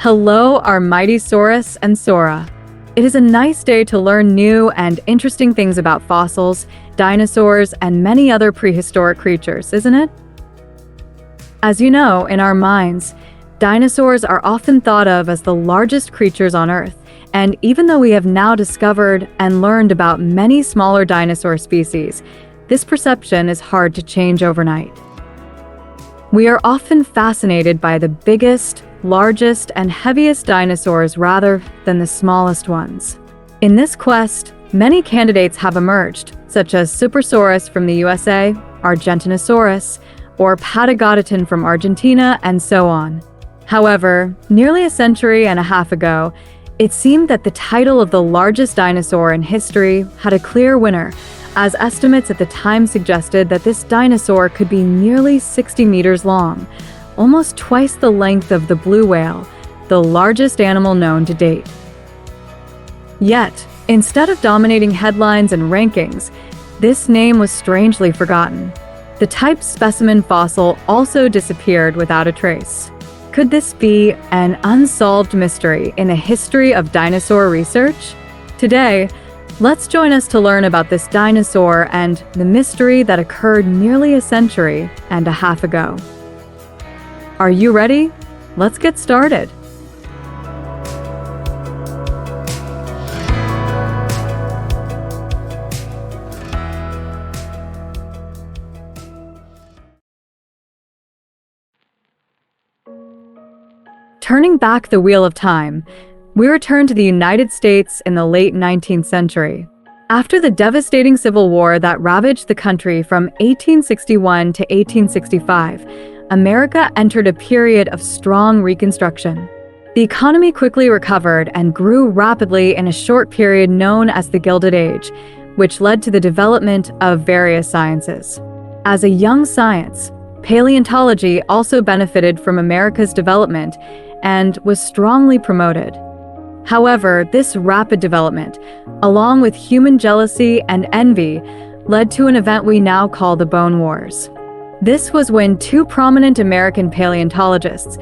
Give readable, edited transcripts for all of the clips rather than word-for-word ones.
Hello, our mighty Saurus and Sora. It is a nice day to learn new and interesting things about fossils, dinosaurs, and many other prehistoric creatures, isn't it? As you know, in our minds, dinosaurs are often thought of as the largest creatures on Earth, and even though we have now discovered and learned about many smaller dinosaur species, this perception is hard to change overnight. We are often fascinated by the biggest, largest, and heaviest dinosaurs rather than the smallest ones. In this quest, many candidates have emerged, such as Supersaurus from the USA, Argentinosaurus, or Patagotitan from Argentina, and so on. However, nearly a century and a half ago, it seemed that the title of the largest dinosaur in history had a clear winner, as estimates at the time suggested that this dinosaur could be nearly 60 meters long, almost twice the length of the blue whale, the largest animal known to date. Yet, instead of dominating headlines and rankings, this name was strangely forgotten. The type specimen fossil also disappeared without a trace. Could this be an unsolved mystery in the history of dinosaur research? Today, let's join us to learn about this dinosaur and the mystery that occurred nearly a century and a half ago. Are you ready? Let's get started. Turning back the wheel of time, we return to the United States in the late 19th century. After the devastating Civil War that ravaged the country from 1861 to 1865, America entered a period of strong reconstruction. The economy quickly recovered and grew rapidly in a short period known as the Gilded Age, which led to the development of various sciences. As a young science, paleontology also benefited from America's development and was strongly promoted. However, this rapid development, along with human jealousy and envy, led to an event we now call the Bone Wars. This was when two prominent American paleontologists,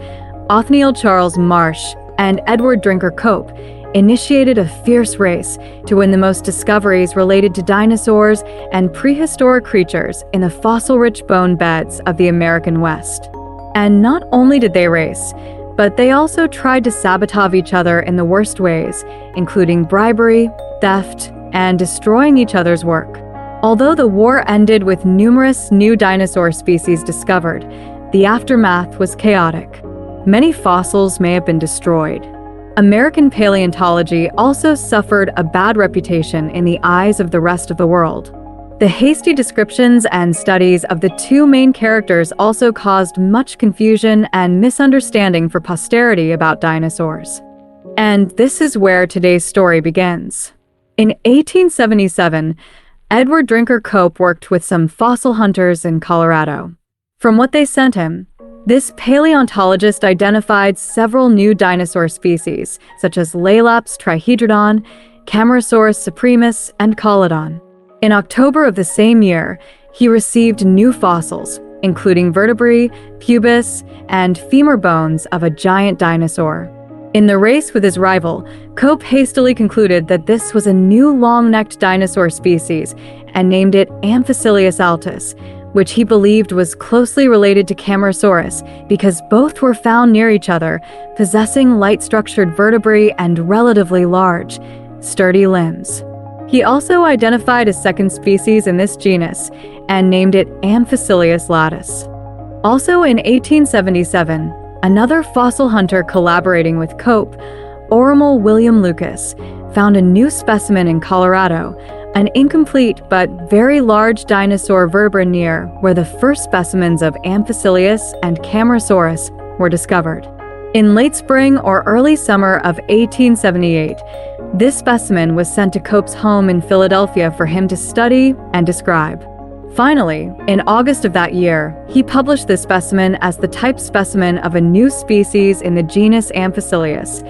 Othniel Charles Marsh and Edward Drinker Cope, initiated a fierce race to win the most discoveries related to dinosaurs and prehistoric creatures in the fossil-rich bone beds of the American West. And not only did they race, but they also tried to sabotage each other in the worst ways, including bribery, theft, and destroying each other's work. Although the war ended with numerous new dinosaur species discovered, the aftermath was chaotic. Many fossils may have been destroyed. American paleontology also suffered a bad reputation in the eyes of the rest of the world. The hasty descriptions and studies of the two main characters also caused much confusion and misunderstanding for posterity about dinosaurs. And this is where today's story begins. In 1877, Edward Drinker Cope worked with some fossil hunters in Colorado. From what they sent him, this paleontologist identified several new dinosaur species, such as Laelaps trihedrodon, Camarasaurus supremus, and Collodon. In October of the same year, he received new fossils, including vertebrae, pubis, and femur bones of a giant dinosaur. In the race with his rival, Cope hastily concluded that this was a new long-necked dinosaur species and named it Amphicoelias altus, which he believed was closely related to Camarasaurus because both were found near each other, possessing light-structured vertebrae and relatively large, sturdy limbs. He also identified a second species in this genus and named it Amphicoelias latus. Also in 1877, another fossil hunter collaborating with Cope, Oremel William Lucas, found a new specimen in Colorado, an incomplete but very large dinosaur vertebra near where the first specimens of Amphicoelias and Camarasaurus were discovered. In late spring or early summer of 1878, this specimen was sent to Cope's home in Philadelphia for him to study and describe. Finally, in August of that year, he published this specimen as the type specimen of a new species in the genus Amphicoelias,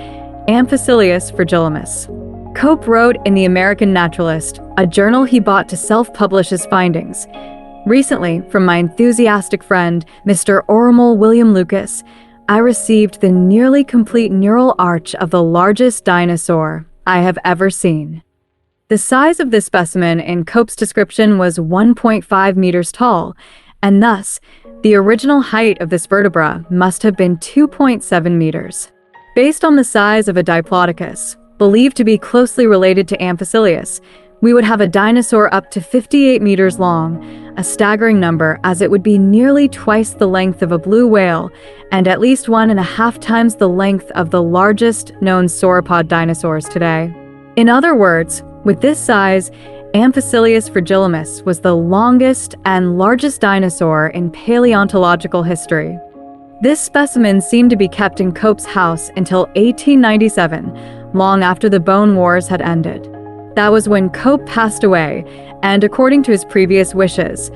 Amphicoelias fragilimus. Cope wrote in the American Naturalist, a journal he bought to self-publish his findings. Recently, from my enthusiastic friend, Mr. Oremel William Lucas, I received the nearly complete neural arch of the largest dinosaur I have ever seen. The size of this specimen in Cope's description was 1.5 meters tall, and thus, the original height of this vertebra must have been 2.7 meters. Based on the size of a Diplodocus, believed to be closely related to Amphicoelias, we would have a dinosaur up to 58 meters long, a staggering number as it would be nearly twice the length of a blue whale and at least 1.5 times the length of the largest known sauropod dinosaurs today. In other words, with this size, Amphicoelias fragilimus was the longest and largest dinosaur in paleontological history. This specimen seemed to be kept in Cope's house until 1897, long after the Bone Wars had ended. That was when Cope passed away, and according to his previous wishes,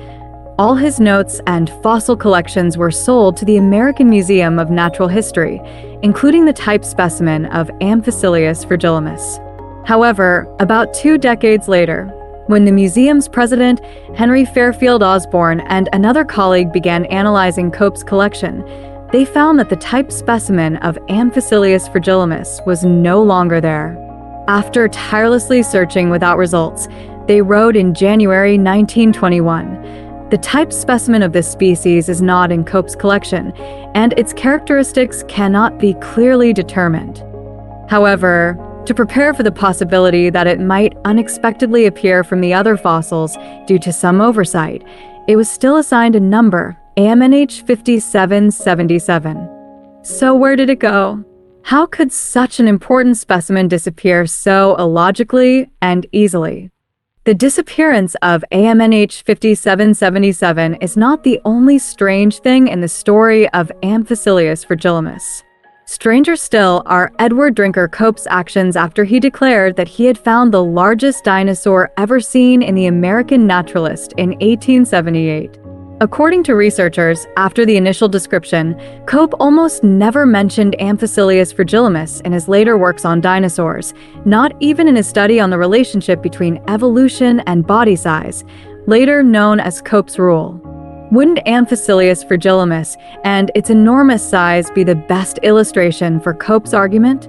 all his notes and fossil collections were sold to the American Museum of Natural History, including the type specimen of Amphicoelias fragilimus. However, about 2 decades later, when the museum's president, Henry Fairfield Osborn, and another colleague began analyzing Cope's collection, they found that the type specimen of Amphicoelias fragilimus was no longer there. After tirelessly searching without results, they wrote in January 1921, "The type specimen of this species is not in Cope's collection, and its characteristics cannot be clearly determined." However, to prepare for the possibility that it might unexpectedly appear from the other fossils due to some oversight, it was still assigned a number, AMNH 5777. So where did it go? How could such an important specimen disappear so illogically and easily? The disappearance of AMNH 5777 is not the only strange thing in the story of Amphicoelias fragilimus. Stranger still are Edward Drinker Cope's actions after he declared that he had found the largest dinosaur ever seen in the American Naturalist in 1878. According to researchers, after the initial description, Cope almost never mentioned Amphicoelias fragilimus in his later works on dinosaurs, not even in his study on the relationship between evolution and body size, later known as Cope's rule. Wouldn't Amphicoelias fragilimus and its enormous size be the best illustration for Cope's argument?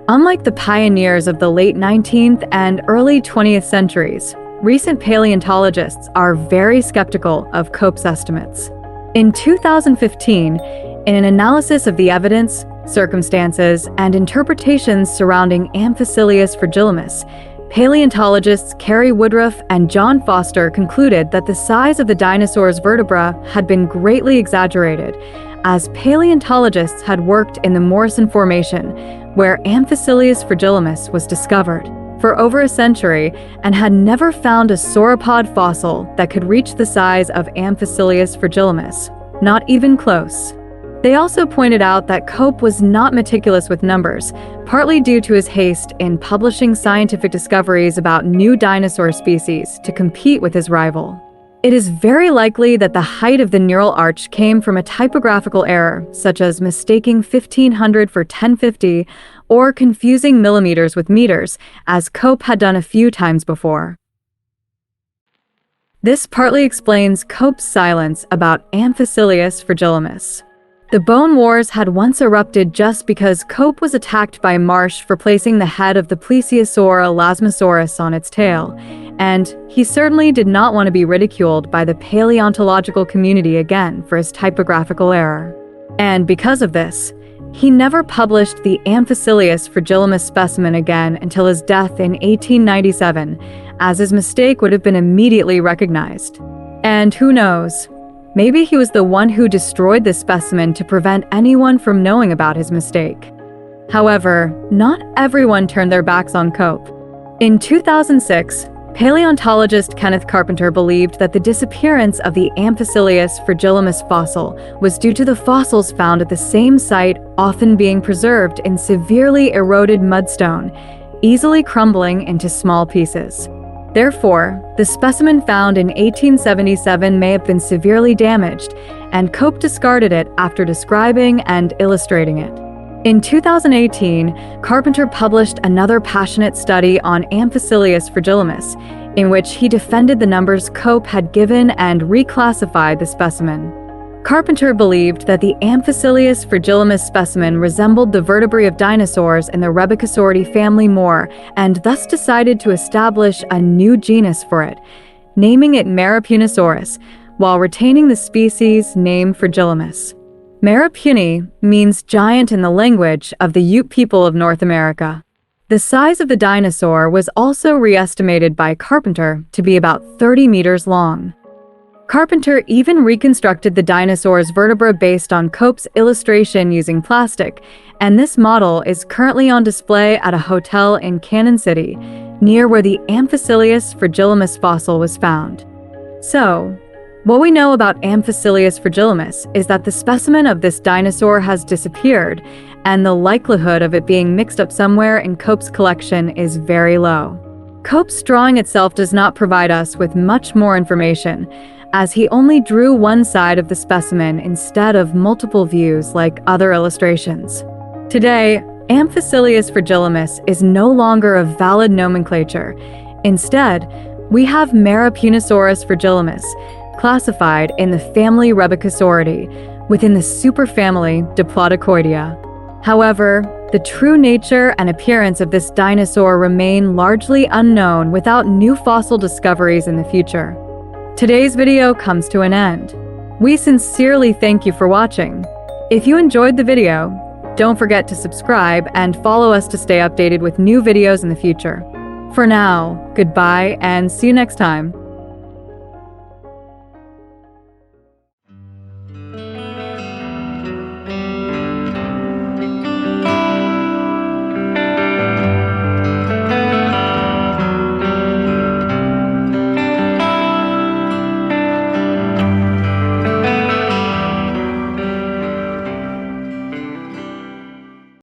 Unlike the pioneers of the late 19th and early 20th centuries, recent paleontologists are very skeptical of Cope's estimates. In 2015, in an analysis of the evidence, circumstances, and interpretations surrounding Amphicoelias fragilimus, paleontologists Carrie Woodruff and John Foster concluded that the size of the dinosaur's vertebra had been greatly exaggerated, as paleontologists had worked in the Morrison Formation, where Amphicoelias fragilimus was discovered, for over a century and had never found a sauropod fossil that could reach the size of Amphicoelias fragilimus, not even close. They also pointed out that Cope was not meticulous with numbers, partly due to his haste in publishing scientific discoveries about new dinosaur species to compete with his rival. It is very likely that the height of the neural arch came from a typographical error, such as mistaking 1500 for 1050 or confusing millimeters with meters, as Cope had done a few times before. This partly explains Cope's silence about Amphicoelias fragilimus. The Bone Wars had once erupted just because Cope was attacked by Marsh for placing the head of the Plesiosaur elasmosaurus on its tail, and he certainly did not want to be ridiculed by the paleontological community again for his typographical error. And because of this, he never published the Amphicoelias fragilimus specimen again until his death in 1897, as his mistake would have been immediately recognized. And who knows? Maybe he was the one who destroyed this specimen to prevent anyone from knowing about his mistake. However, not everyone turned their backs on Cope. In 2006, paleontologist Kenneth Carpenter believed that the disappearance of the Amphicoelias fragilimus fossil was due to the fossils found at the same site often being preserved in severely eroded mudstone, easily crumbling into small pieces. Therefore, the specimen found in 1877 may have been severely damaged, and Cope discarded it after describing and illustrating it. In 2018, Carpenter published another passionate study on Amphicoelias fragilimus, in which he defended the numbers Cope had given and reclassified the specimen. Carpenter believed that the Amphicoelias fragilimus specimen resembled the vertebrae of dinosaurs in the Rebbachisauridae family more, and thus decided to establish a new genus for it, naming it Meropunisaurus, while retaining the species name fragilimus. Meropuni means giant in the language of the Ute people of North America. The size of the dinosaur was also re-estimated by Carpenter to be about 30 meters long. Carpenter even reconstructed the dinosaur's vertebra based on Cope's illustration using plastic, and this model is currently on display at a hotel in Cannon City, near where the Amphicoelias fragilimus fossil was found. So, what we know about Amphicoelias fragilimus is that the specimen of this dinosaur has disappeared, and the likelihood of it being mixed up somewhere in Cope's collection is very low. Cope's drawing itself does not provide us with much more information, as he only drew one side of the specimen instead of multiple views like other illustrations. Today, Amphicoelias fragilimus is no longer a valid nomenclature. Instead, we have Meropunisaurus fragilimus, classified in the family Rebbachisauridae, within the superfamily Diplodocioidea. However, the true nature and appearance of this dinosaur remain largely unknown without new fossil discoveries in the future. Today's video comes to an end. We sincerely thank you for watching. If you enjoyed the video, don't forget to subscribe and follow us to stay updated with new videos in the future. For now, goodbye and see you next time.